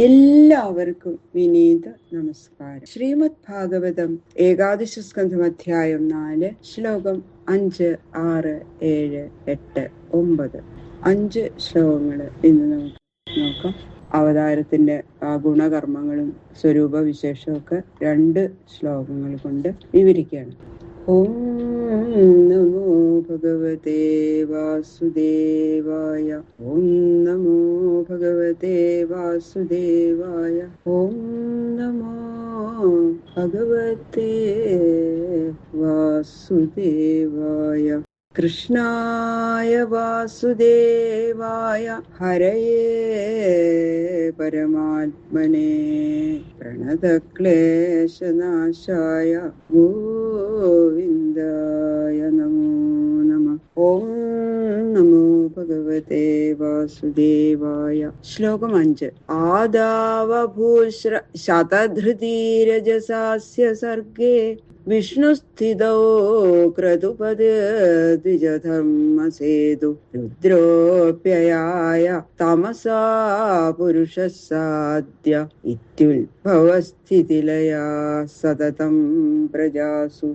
എല്ലാവർക്കും വിനീത നമസ്കാരം. ശ്രീമദ് ഭാഗവതം ഏകാദശ സ്കന്ധം അധ്യായം 4 ശ്ലോകം 5, 6, 7, 8, 9 5 ശ്ലോകങ്ങൾ ഇന്ന് നമുക്ക് നോക്കാം. അവതാരത്തിന്റെ ഗുണകർമ്മങ്ങളും സ്വരൂപ വിശേഷമൊക്കെ 2 ശ്ലോകങ്ങൾ കൊണ്ട് വിവരിക്കുകയാണ്. ഓം നമോ ഭഗവതേ വാസുദേവായ. ഓം നമോ ഭഗവതേ വാസുദേവായ. ഓം നമോ ഭഗവതേ വാസുദേവായ. കൃഷ്ണായ വാസുദേവായ ഹരയേ പരമാത്മനേ പ്രണതക്ലേശനാശായ ഗോവിന്ദായ നമോ നമഃ. ഓം നമോ ഭഗവതേ വാസുദേവായ. ശ്ലോകം 5. ആദാവഭൂശ്ര ശതധൃതിരജസാസ്യ സർഗേ വിഷ്ണുസ്ഥിതോ ക്രതുപദ ദ്വിജധർമ്മസേതു രുദ്രോപ്യയായ തമസാ പുരുഷഃ സാദ്യ ഇത്യുത്ഭവസ്ഥിതിലയാ സതതം പ്രജാസു.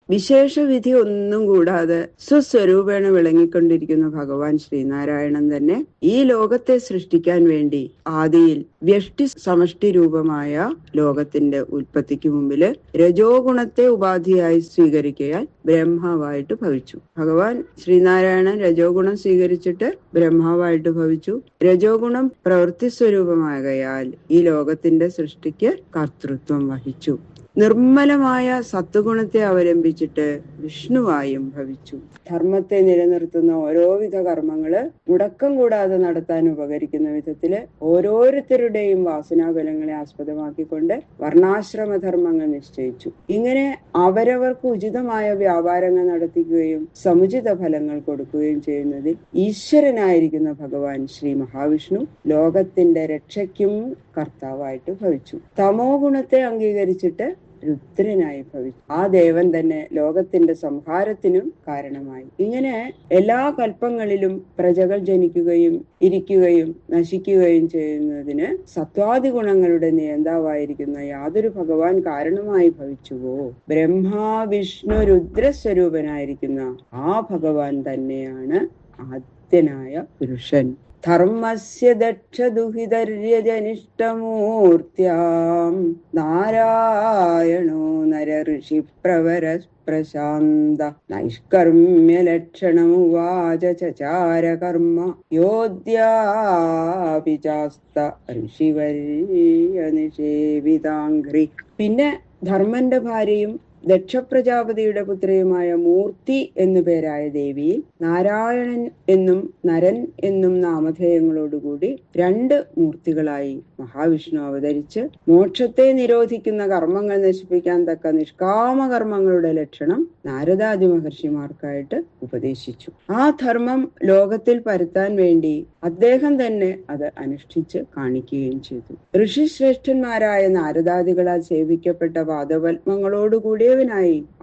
വിശേഷവിധി ഒന്നും കൂടാതെ സ്വസ്വരൂപേണ വിളങ്ങിക്കൊണ്ടിരിക്കുന്ന ഭഗവാൻ ശ്രീനാരായണൻ തന്നെ ഈ ലോകത്തെ സൃഷ്ടിക്കാൻ വേണ്ടി ആദിയിൽ വ്യഷ്ടി സമഷ്ടി രൂപമായ ലോകത്തിന്റെ ഉൽപ്പത്തിക്ക് മുമ്പില് രജോ ഗുണത്തെ ഉപാധിയായി സ്വീകരിക്കാൻ ബ്രഹ്മാവായിട്ട് ഭവിച്ചു. ഭഗവാൻ ശ്രീനാരായണൻ രജോ ഗുണം സ്വീകരിച്ചിട്ട് ബ്രഹ്മാവായിട്ട് ഭവിച്ചു. രജോ ഗുണം പ്രവൃത്തി സ്വരൂപമാകയാൽ ഈ ലോകത്തിന്റെ സൃഷ്ടിക്ക് കർത്തൃത്വം വഹിച്ചു. നിർമ്മലമായ സത്വഗുണത്തെ അവലംബിച്ചിട്ട് വിഷ്ണുവായും ഭവിച്ചു. ധർമ്മത്തെ നിലനിർത്തുന്ന ഓരോവിധ കർമ്മങ്ങള് മുടക്കം കൂടാതെ നടത്താൻ ഉപകരിക്കുന്ന വിധത്തില് ഓരോരുത്തരുടെയും വാസനാബലങ്ങളെ ആസ്പദമാക്കിക്കൊണ്ട് വർണ്ണാശ്രമധർമ്മങ്ങൾ നിശ്ചയിച്ചു. ഇങ്ങനെ അവരവർക്ക് ഉചിതമായ വ്യാപാരങ്ങൾ നടത്തിക്കുകയും സമുചിത ഫലങ്ങൾ കൊടുക്കുകയും ചെയ്യുന്നതിൽ ഈശ്വരനായിരിക്കുന്ന ഭഗവാൻ ശ്രീ മഹാവിഷ്ണു ലോകത്തിന്റെ രക്ഷയ്ക്കും കർത്താവായിട്ട് ഭവിച്ചു. തമോ ഗുണത്തെ അംഗീകരിച്ചിട്ട് രുദ്രനായി ഭവിച്ചു. ആ ദേവൻ തന്നെ ലോകത്തിന്റെ സംഹാരത്തിനും കാരണമായി. ഇങ്ങനെ എല്ലാ കൽപ്പങ്ങളിലും പ്രജകൾ ജനിക്കുകയും ഇരിക്കുകയും നശിക്കുകയും ചെയ്യുന്നതിന് സത്വാദി ഗുണങ്ങളുടെ നിയന്താവായിരിക്കുന്ന യാതൊരു ഭഗവാൻ കാരണമായി ഭവിച്ചുവോ ബ്രഹ്മാ വിഷ്ണു രുദ്രസ്വരൂപനായിരിക്കുന്ന ആ ഭഗവാൻ തന്നെയാണ് ആദ്യനായ പുരുഷൻ. ധർമ്മസ്യ ദക്ഷദുഹിതര്യജനിഷ്ടമൂർത്തിയാം നാരായണോ നരഋഷി പ്രവര പ്രശാന്ത നൈഷ്കർമ്മ്യലക്ഷണമുവാച ചചാര കർമ്മ യോദ്യാപി ചാസ്ത ഋഷിവര്യ നിഷേവിതാംഘ്രി. പിന്നെ ധർമ്മന്റെ ഭാര്യയും ദക്ഷപ്രജാപതിയുടെ പുത്രിയുമായ മൂർത്തി എന്നു പേരായ ദേവിയിൽ നാരായണൻ എന്നും നരൻ എന്നും നാമധേയങ്ങളോടുകൂടി 2 മൂർത്തികളായി മഹാവിഷ്ണു അവതരിച്ച് മോക്ഷത്തെ നിരോധിക്കുന്ന കർമ്മങ്ങൾ നശിപ്പിക്കാൻ തക്ക നിഷ്കാമ കർമ്മങ്ങളുടെ ലക്ഷണം നാരദാദി മഹർഷിമാർക്കായിട്ട് ഉപദേശിച്ചു. ആ ധർമ്മം ലോകത്തിൽ പരത്താൻ വേണ്ടി അദ്ദേഹം തന്നെ അത് അനുഷ്ഠിച്ച് കാണിക്കുകയും ചെയ്തു. ഋഷിശ്രേഷ്ഠന്മാരായ നാരദാദികളാൽ സേവിക്കപ്പെട്ട പാദപത്മങ്ങളോടുകൂടിയവനായി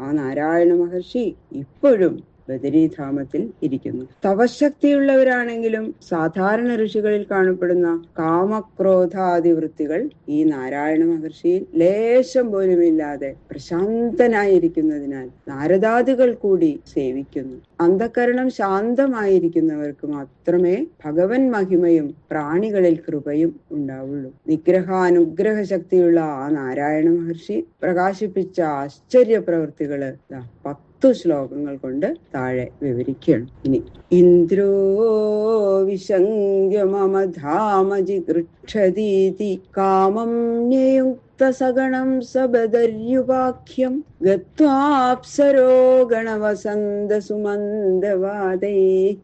ആ നാരായണ മഹർഷി ഇപ്പോഴും ബദരീധാമത്തിൽ ഇരിക്കുന്നു. തപശക്തിയുള്ളവരാണെങ്കിലും സാധാരണ ഋഷികളിൽ കാണപ്പെടുന്ന കാമക്രോധാദി വൃത്തികൾ ഈ നാരായണ മഹർഷിയിൽ ലേശം പോലുമില്ലാതെ പ്രശാന്തനായിരിക്കുന്നതിനാൽ നാരദാദികൾ കൂടി സേവിക്കുന്നു. അന്ധകരണം ശാന്തമായിരിക്കുന്നവർക്ക് മാത്രമേ ഭഗവൻ മഹിമയും പ്രാണികളിൽ കൃപയും ഉണ്ടാവുള്ളൂ. നിഗ്രഹാനുഗ്രഹ ശക്തിയുള്ള ആ നാരായണ മഹർഷി പ്രകാശിപ്പിച്ച ആശ്ചര്യ പ്രവൃത്തികള് 10 ശ്ലോകങ്ങൾ കൊണ്ട് താഴെ വിവരിക്കുകയാണ്. ഇനി ഇന്ദ്രോ വിശങ്ക്യ മമ ധാമ ജിഗൃക്ഷതീതി കാമം സഗണം സബദര്യുപാഖ്യം ഗത്വാപ്സരോ ഗണവസന്ത സുമന്ദവാദൈ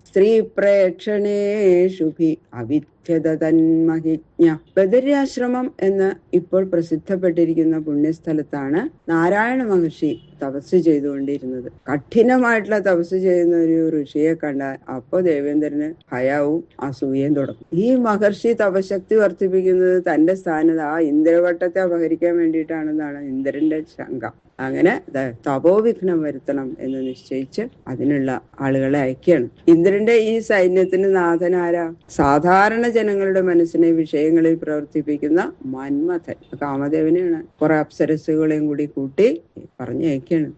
സ്ത്രീ പ്രേക്ഷണേഷുഭി അവിദ്യതന്മഹിജ്ഞ. ബദര്യാശ്രമം എന്ന് ഇപ്പോൾ പ്രസിദ്ധപ്പെട്ടിരിക്കുന്ന പുണ്യസ്ഥലത്താണ് നാരായണ മഹർഷി തപസ് ചെയ്തുകൊണ്ടിരുന്നത്. കഠിനമായിട്ടുള്ള തപസ് ചെയ്യുന്ന ഒരു ഋഷിയെ കണ്ടാൽ അപ്പോ ദേവേന്ദ്രന് ഭയവും അസൂയയും തുടങ്ങും. ഈ മഹർഷി തപശക്തി വർദ്ധിപ്പിക്കുന്നത് തന്റെ സ്ഥാനത്ത് ആ ഇന്ദ്രവട്ടത്തെ അപഹരിക്കാൻ വേണ്ടിയിട്ടാണെന്നാണ് ഇന്ദ്രന്റെ ശങ്ക. അങ്ങനെ തപോവിഘ്നം വരുത്തണം എന്ന് നിശ്ചയിച്ച് അതിനുള്ള ആളുകളെ അയക്കുകയാണ്. ഇന്ദ്രന്റെ ഈ സൈന്യത്തിന് നാഥനാരാ? സാധാരണ ജനങ്ങളുടെ മനസ്സിനെ വിഷയങ്ങളിൽ പ്രവർത്തിപ്പിക്കുന്ന മന്മഥൻ, കാമദേവനെയാണ്. കുറെ അപ്സരസുകളെയും കൂടി കൂട്ടി പറഞ്ഞയക്കുകയാണ്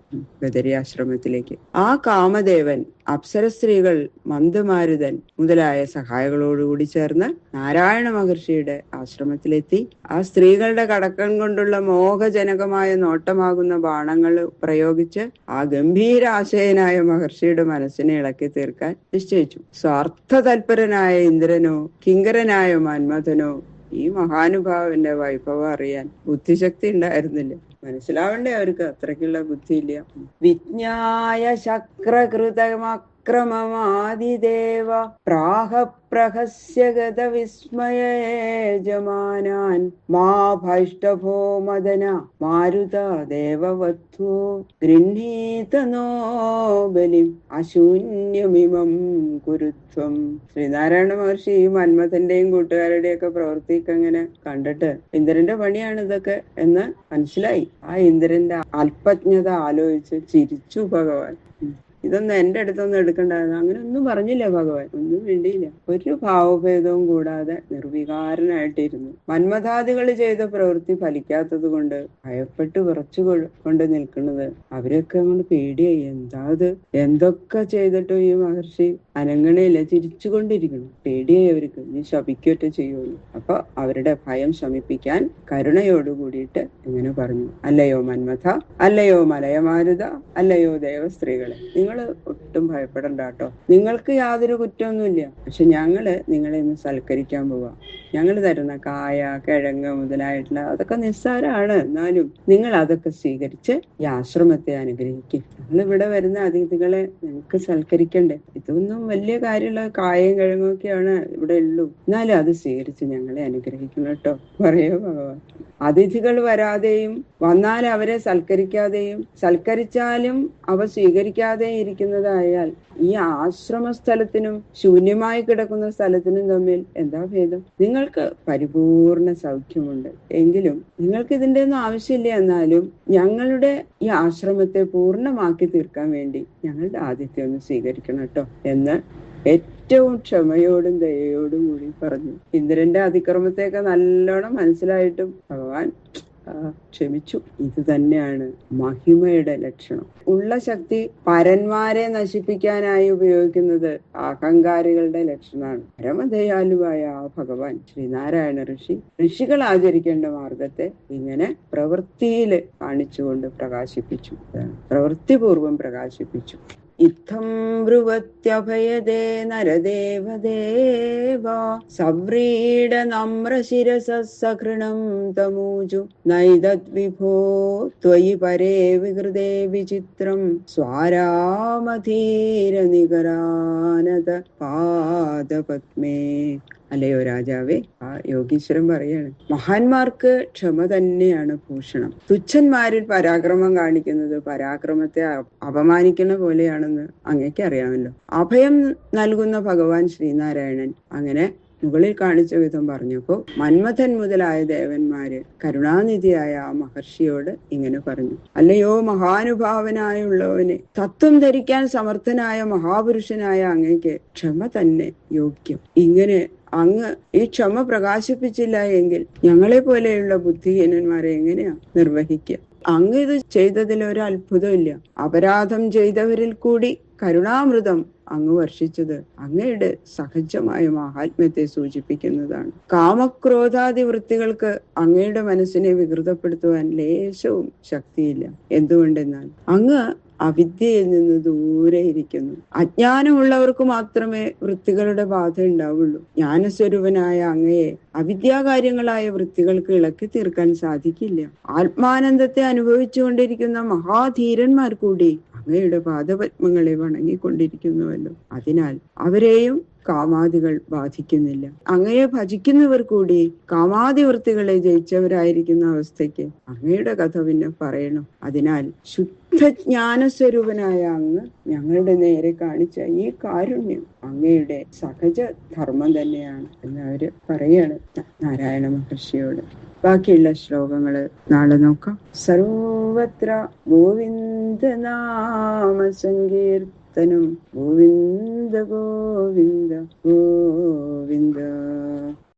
ബദരി ആശ്രമത്തിലേക്ക്. ആ കാമദേവൻ അപ്സര സ്ത്രീകൾ, മന്ദമാരുതൻ മുതലായ സഹായികളോടുകൂടി ചേർന്ന് നാരായണ മഹർഷിയുടെ ആശ്രമത്തിലെത്തി. ആ സ്ത്രീകളുടെ കടക്കം കൊണ്ടുള്ള മോഹജനകമായ നോട്ടമാകുന്ന ബാണങ്ങൾ പ്രയോഗിച്ച് ആ ഗംഭീരാശയനായ മഹർഷിയുടെ മനസ്സിനെ ഇളക്കി തീർക്കാൻ നിശ്ചയിച്ചു. സ്വാർത്ഥ തൽപരനായ ഇന്ദ്രനോ കിങ്കരനായ മന്മഥനോ ഈ മഹാനുഭാവന്റെ വൈഭവം അറിയാൻ ബുദ്ധിശക്തി ഉണ്ടായിരുന്നില്ല. മനസ്സിലാവണ്ടേ അവർക്ക്? അത്രയ്ക്കുള്ള ബുദ്ധിയില്ല. വിജ്ഞായ ശക്രകൃതമക്രമമാദിദേവ പ്രാഹ പ്രഹസ്യഗത വിസ്മയേജമാനാൻ മാ ഭൈഷ്ടഭോ മദന മാരുത ദേവവധൂ ഗൃഹീതനോ ബലിം അശൂന്യമിമം കുരുത്വം. ശ്രീനാരായണ മഹർഷി ഈ മന്മഥന്റെയും കൂട്ടുകാരുടെയൊക്കെ പ്രവൃത്തിയൊക്കെ അങ്ങനെ കണ്ടിട്ട് ഇന്ദ്രന്റെ പണിയാണ് ഇതൊക്കെ എന്ന് മനസ്സിലായി. ആ ഇന്ദ്രന്റെ അല്പജ്ഞത ആലോചിച്ച് ചിരിച്ചു ഭഗവാൻ. ഇതൊന്നും എന്റെ അടുത്തൊന്നും എടുക്കണ്ടായിരുന്നു. അങ്ങനെ ഒന്നും പറഞ്ഞില്ല ഭഗവാൻ, ഒന്നും വേണ്ടിയില്ല. ഒരു ഭാവഭേദവും കൂടാതെ നിർവികാരനായിട്ടിരുന്നു. മന്മഥാദികൾ ചെയ്ത പ്രവൃത്തി ഫലിക്കാത്തത് കൊണ്ട് ഭയപ്പെട്ട് വിറച്ചു കൊണ്ട് നിൽക്കുന്നത് അവരൊക്കെ അങ്ങോട്ട് പേടിയായി. എന്താ അത്, എന്തൊക്കെ ചെയ്തിട്ടും ഈ മഹർഷി അനങ്ങണയില്ല, ചിരിച്ചുകൊണ്ടിരിക്കണം. പേടിയായി അവർക്ക്, നീ ശപിക്കൊറ്റ ചെയ്യുള്ളൂ. അപ്പൊ അവരുടെ ഭയം ശമിപ്പിക്കാൻ കരുണയോട് കൂടിയിട്ട് ഇങ്ങനെ പറഞ്ഞു: അല്ലയോ മന്മഥ, അല്ലയോ മലയമാരുത, അല്ലയോ ദേവസ്ത്രീകളെ, നിങ്ങൾ ഒട്ടും ഭയപ്പെടണ്ട കേട്ടോ. നിങ്ങൾക്ക് യാതൊരു കുറ്റമൊന്നുമില്ല. പക്ഷെ ഞങ്ങള് നിങ്ങളെ ഇന്ന് സൽക്കരിക്കാൻ പോവാ. ഞങ്ങൾ തരുന്ന കായ, കിഴങ്ങ് മുതലായിട്ടുള്ള അതൊക്കെ നിസ്സാരമാണ്. എന്നാലും നിങ്ങൾ അതൊക്കെ സ്വീകരിച്ച് ഈ ആശ്രമത്തെ അനുഗ്രഹിക്കും. ഞങ്ങൾ ഇവിടെ വരുന്ന അതിഥികളെ നിങ്ങൾക്ക് സൽക്കരിക്കണ്ടേ? ഇതൊന്നും വലിയ കാര്യമുള്ള കായയും കിഴങ്ങും ഒക്കെയാണ് ഇവിടെ ഉള്ളൂ. എന്നാലും അത് സ്വീകരിച്ച് ഞങ്ങളെ അനുഗ്രഹിക്കണം കേട്ടോ, പറയോ ഭഗവാൻ. അതിഥികൾ വരാതെയും വന്നാൽ അവരെ സൽക്കരിക്കാതെയും സൽക്കരിച്ചാലും അവ സ്വീകരിക്കാതെയും ഇരിക്കുന്നതായാൽ ഈ ആശ്രമ സ്ഥലത്തിനും ശൂന്യമായി കിടക്കുന്ന സ്ഥലത്തിനും തമ്മിൽ എന്താ ഭേദം? നിങ്ങൾക്ക് പരിപൂർണ സൗഖ്യമുണ്ട് എങ്കിലും നിങ്ങൾക്ക് ഇതിന്റെ ഒന്നും ആവശ്യമില്ല. എന്നാലും ഞങ്ങളുടെ ഈ ആശ്രമത്തെ പൂർണ്ണമാക്കി തീർക്കാൻ വേണ്ടി ഞങ്ങളുടെ ആതിഥ്യം ഒന്ന് സ്വീകരിക്കണം കേട്ടോ എന്ന് ഏറ്റവും ക്ഷമയോടും ദയയോടും കൂടി പറഞ്ഞു. ഇന്ദ്രന്റെ അതിക്രമത്തെയൊക്കെ നല്ലോണം മനസ്സിലായിട്ടും ഭഗവാൻ ക്ഷമിച്ചു. ഇത് തന്നെയാണ് മഹിമയുടെ ലക്ഷണം. ഉള്ള ശക്തി പരന്മാരെ നശിപ്പിക്കാനായി ഉപയോഗിക്കുന്നത് അഹങ്കാരികളുടെ ലക്ഷണമാണ്. പരമദയാലുവായ ആ ഭഗവാൻ ശ്രീനാരായണ ഋഷികൾ ആചരിക്കേണ്ട മാർഗത്തെ ഇങ്ങനെ പ്രവൃത്തിയിൽ കാണിച്ചുകൊണ്ട് പ്രകാശിപ്പിച്ചു, പ്രവൃത്തിപൂർവം പ്രകാശിപ്പിച്ചു. ഇത്തം ബ്രുവത്യഭയദേ നരദേവദേവ സവ്രീഡ നമ്രശിരസസകൃണം തമൂജു നൈതദ്വിഭോ ത്വയി പരേ വികൃതേ വിചിത്രം സ്വാരാമധീര നികരാനത പാദപത്മേ. അല്ലയോ രാജാവേ, ആ യോഗീശ്വരൻ പറയാണ്, മഹാന്മാർക്ക് ക്ഷമ തന്നെയാണ് ഭൂഷണം. തുച്ഛന്മാരിൽ പരാക്രമം കാണിക്കുന്നത് പരാക്രമത്തെ അപമാനിക്കുന്ന പോലെയാണെന്ന് അങ്ങേക്ക് അറിയാമല്ലോ. അഭയം നൽകുന്ന ഭഗവാൻ ശ്രീനാരായണൻ അങ്ങനെ മുകളിൽ കാണിച്ച വിധം പറഞ്ഞപ്പോ മന്മഥൻ മുതലായ ദേവന്മാര് കരുണാനിധിയായ ആ മഹർഷിയോട് ഇങ്ങനെ പറഞ്ഞു: അല്ലയോ മഹാനുഭാവനായുള്ളവനെ, തത്വം ധരിക്കാൻ സമർത്ഥനായ മഹാപുരുഷനായ അങ്ങേക്ക് ക്ഷമ തന്നെ യോഗ്യം. ഇങ്ങനെ അങ്ങ് ഈ ക്ഷമ പ്രകാശിപ്പിച്ചില്ല എങ്കിൽ ഞങ്ങളെ പോലെയുള്ള ബുദ്ധിഹീനന്മാരെ എങ്ങനെയാ നിർവഹിക്കുക? അങ്ങ് ഇത് ചെയ്തതിൽ ഒരു അത്ഭുതമില്ല. അപരാധം ചെയ്തവരിൽ കൂടി കരുണാമൃതം അങ്ങ് വർഷിച്ചത് അങ്ങയുടെ സഹജമായ മഹാത്മ്യത്തെ സൂചിപ്പിക്കുന്നതാണ്. കാമക്രോധാദി വൃത്തികൾക്ക് അങ്ങയുടെ മനസ്സിനെ വികൃതപ്പെടുത്തുവാൻ ലേശവും ശക്തിയില്ല. എന്തുകൊണ്ടെന്നാൽ അങ്ങ് അവിദ്യയിൽ നിന്ന് ദൂരെ ഇരിക്കുന്നു. അജ്ഞാനമുള്ളവർക്ക് മാത്രമേ വൃത്തികളുടെ ബാധ ഉണ്ടാവുള്ളൂ. ജ്ഞാനസ്വരൂപനായ അങ്ങയെ അവിദ്യാകാര്യങ്ങളായ വൃത്തികൾക്ക് ഇളക്കി തീർക്കാൻ സാധിക്കില്ല. ആത്മാനന്ദത്തെ അനുഭവിച്ചുകൊണ്ടിരിക്കുന്ന മഹാധീരന്മാർ കൂടി അങ്ങയുടെ പാദപത്മങ്ങളെ വണങ്ങിക്കൊണ്ടിരിക്കുന്നുവല്ലോ. അതിനാൽ അവരെയും കാമാദികൾ ബാധിക്കുന്നില്ല. അങ്ങയെ ഭജിക്കുന്നവർ കൂടി കാമാദിവൃത്തികളെ ജയിച്ചവരായിരിക്കുന്ന അവസ്ഥയ്ക്ക് അങ്ങയുടെ കഥ പിന്നെ പറയണം. അതിനാൽ ശുദ്ധ ജ്ഞാനസ്വരൂപനായ അങ്ങ് ഞങ്ങളുടെ നേരെ കാണിച്ച ഈ കാരുണ്യം അങ്ങയുടെ സഹജ ധർമ്മം തന്നെയാണ് എന്ന് അവര് പറയാണ് നാരായണ മഹർഷിയോട്. ബാക്കിയുള്ള ശ്ലോകങ്ങള് നാളെ നോക്കാം. സർവത്ര ഗോവിന്ദ നാമ സങ്കീർത്തനം ഗോവിന്ദ ഗോവിന്ദ ഗോവിന്ദ.